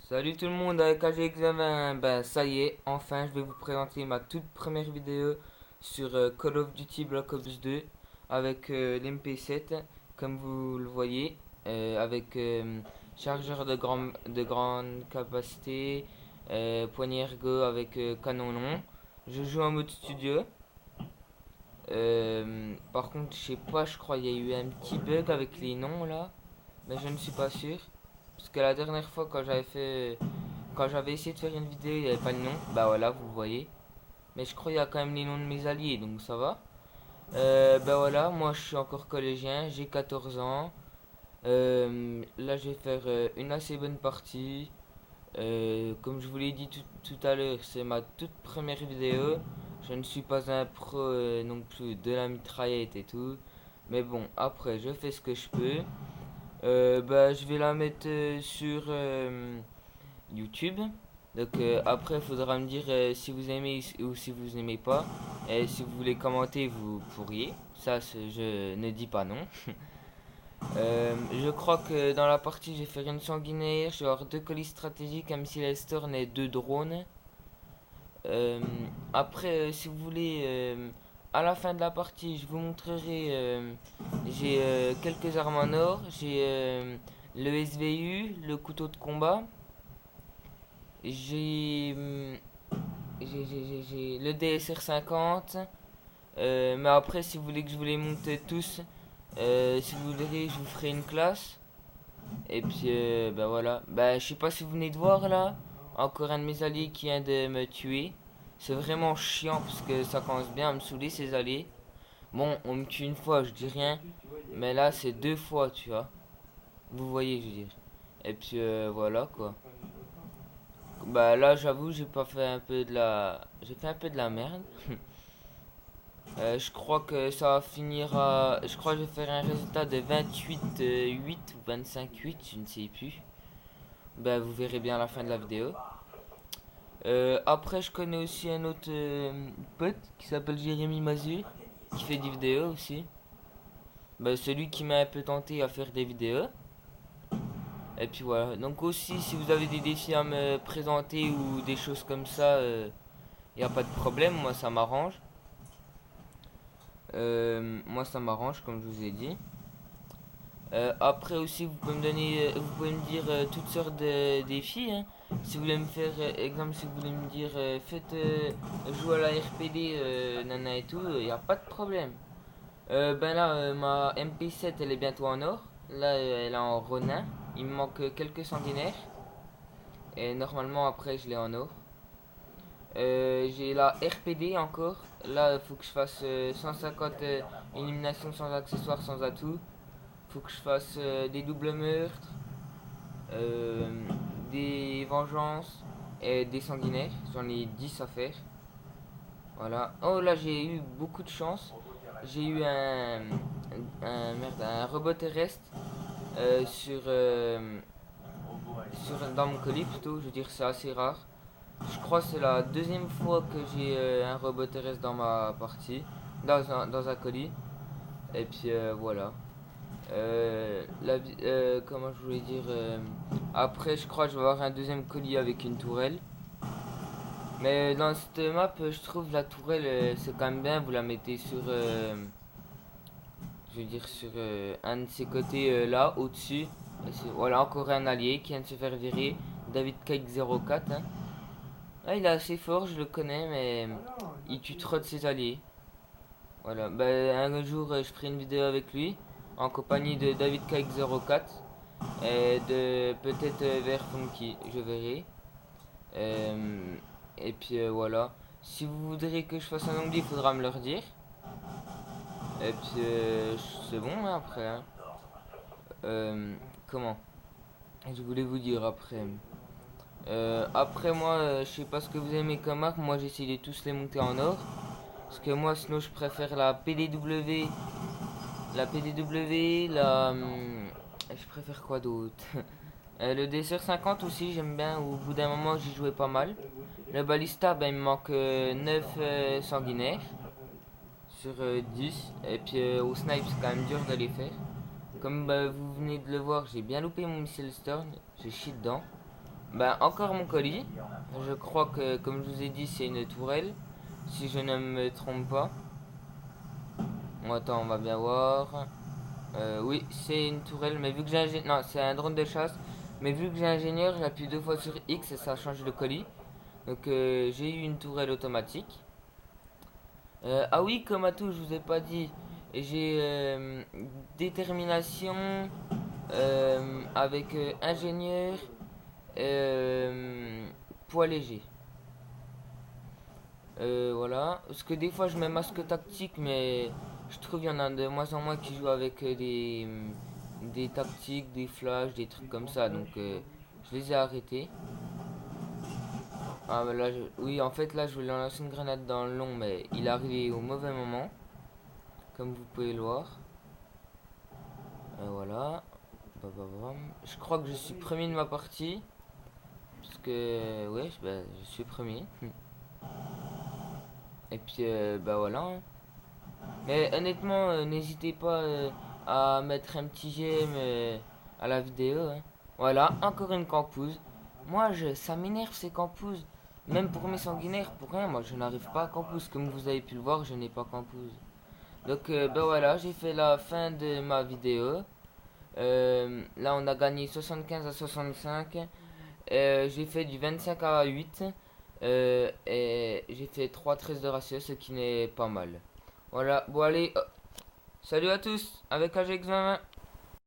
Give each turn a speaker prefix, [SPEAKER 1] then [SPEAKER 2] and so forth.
[SPEAKER 1] Salut tout le monde avec AG Examen, ben ça y est, enfin je vais vous présenter ma toute première vidéo sur Call of Duty Black Ops 2 avec l'MP7 comme vous le voyez, avec chargeur de grande capacité, poignée ergo avec canon long. Je joue en mode studio. Par contre je sais pas, je crois qu'il y a eu un petit bug avec les noms là, mais je ne suis pas sûr. Parce que la dernière fois quand j'avais essayé de faire une vidéo, il n'y avait pas le nom. Bah voilà, vous le voyez. Mais je crois qu'il y a quand même les noms de mes alliés, donc ça va. Bah voilà, moi je suis encore collégien, j'ai 14 ans. Là je vais faire une assez bonne partie. Comme je vous l'ai dit tout à l'heure, c'est ma toute première vidéo. Je ne suis pas un pro non plus de la mitraillette et tout. Mais bon, après je fais ce que je peux. Bah je vais la mettre sur YouTube. Donc après, il faudra me dire si vous aimez ou si vous aimez pas. Et si vous voulez commenter, vous pourriez. Ça, je ne dis pas non. Je crois que dans la partie, je vais faire une sanguinaire. Je vais avoir deux colis stratégiques, un missile Storm et deux drones. Euh, Après, si vous voulez, à la fin de la partie, je vous montrerai. J'ai quelques armes en or. J'ai le SVU, le couteau de combat. J'ai j'ai le DSR 50. Mais après, si vous voulez que je vous les monte tous, si vous voulez, je vous ferai une classe. Et puis, bah voilà. Bah, je sais pas si vous venez de voir là. Encore un de mes alliés qui vient de me tuer. C'est vraiment chiant parce que ça commence bien à me saouler ces alliés. Bon, on me tue une fois, je dis rien. Mais là, c'est deux fois, tu vois. Vous voyez, je veux dire. Et puis, voilà quoi. Bah là, j'avoue, j'ai pas fait un peu de la. J'ai fait un peu de la merde. Je crois que ça va finir à. Je crois que je vais faire un résultat de 28-8 ou 25-8, je ne sais plus. Ben, vous verrez bien à la fin de la vidéo. Après, je connais aussi un autre pote qui s'appelle Jérémy Mazur, qui fait des vidéos aussi. Ben, celui qui m'a un peu tenté à faire des vidéos. Et puis voilà. Donc, aussi, si vous avez des défis à me présenter ou des choses comme ça, il n'y a pas de problème, moi ça m'arrange. Moi ça m'arrange, comme je vous ai dit. Après aussi, vous pouvez me donner, vous pouvez me dire toutes sortes de défis, hein. Si vous voulez me faire, exemple, si vous voulez me dire, faites jouer à la RPD, nana et tout, il n'y a pas de problème. Ben là, ma MP7, elle est bientôt en or. Là, elle est en Ronin. Il me manque quelques sanguinaires. Et normalement, après, je l'ai en or. J'ai la RPD encore. Là, il faut que je fasse 150 éliminations sans accessoires, sans atout. Faut que je fasse des doubles meurtres, euh, des vengeances et des sanguinaires. J'en ai 10 à faire. Voilà. Oh là, j'ai eu beaucoup de chance. J'ai eu un robot terrestre dans mon colis plutôt. Je veux dire, c'est assez rare. Je crois que c'est la deuxième fois que j'ai un robot terrestre dans ma partie, dans un colis. Et puis voilà. Comment je voulais dire après, je crois que je vais avoir un deuxième colis avec une tourelle. Mais dans cette map, je trouve la tourelle, c'est quand même bien. Vous la mettez sur, je veux dire, sur un de ses côtés là, au-dessus. Voilà, encore un allié qui vient de se faire virer. David Cake 04. Hein. Ah, il est assez fort, je le connais, mais il tue trop de ses alliés. Voilà, un jour, je ferai une vidéo avec lui, en compagnie de David Cake 04. Et de peut-être vers Funky, je verrai. Euh, et puis voilà. Si vous voudrez que je fasse un onglet, il faudra me le redire. Et puis c'est bon hein, après. Hein. Comment je voulais vous dire après. Après moi, je sais pas ce que vous aimez comme marque. Moi j'essaie de tous les monter en or. Parce que moi sinon je préfère la PDW. La PDW, je préfère quoi d'autre. Le DSR 50 aussi, j'aime bien. Au bout d'un moment, j'y jouais pas mal. Le Ballista, ben, il me manque 9 sanguinaires sur 10. Et puis au snipe, c'est quand même dur de les faire. Comme vous venez de le voir, j'ai bien loupé mon missile Storm. J'ai chié dedans. Bah, encore mon colis. Je crois que, comme je vous ai dit, c'est une tourelle. Si je ne me trompe pas. Bon, attends, on va bien voir. Oui, c'est une tourelle, mais vu que j'ai un... Non, c'est un drone de chasse. Mais vu que j'ai ingénieur, j'appuie deux fois sur X et ça change le colis. Donc j'ai eu une tourelle automatique. Ah oui, comme à tout, je vous ai pas dit. J'ai détermination avec ingénieur, poids léger. Voilà. Parce que des fois je mets masque tactique, mais je trouve qu'il y en a de moins en moins qui jouent avec des tactiques, des flashs, des trucs comme ça. Donc je les ai arrêtés. Ah, bah là, oui, en fait, là, je voulais lancer une grenade dans le long, mais il est arrivé au mauvais moment, comme vous pouvez le voir. Voilà. Je crois que je suis premier de ma partie. Parce que, ouais, je suis premier. Et puis, bah voilà, hein. Mais honnêtement, n'hésitez pas à mettre un petit j'aime à la vidéo, hein. Voilà, encore une campouse. Moi, ça m'énerve ces campouses. Même pour mes sanguinaires, pour rien, moi je n'arrive pas à campouse. Comme vous avez pu le voir, je n'ai pas campouse. Donc, bah voilà, j'ai fait la fin de ma vidéo. Là, on a gagné 75 à 65. J'ai fait du 25 à 8. Et j'ai fait 3-13 de ratio, ce qui n'est pas mal. Voilà, bon allez, salut à tous avec AGX20.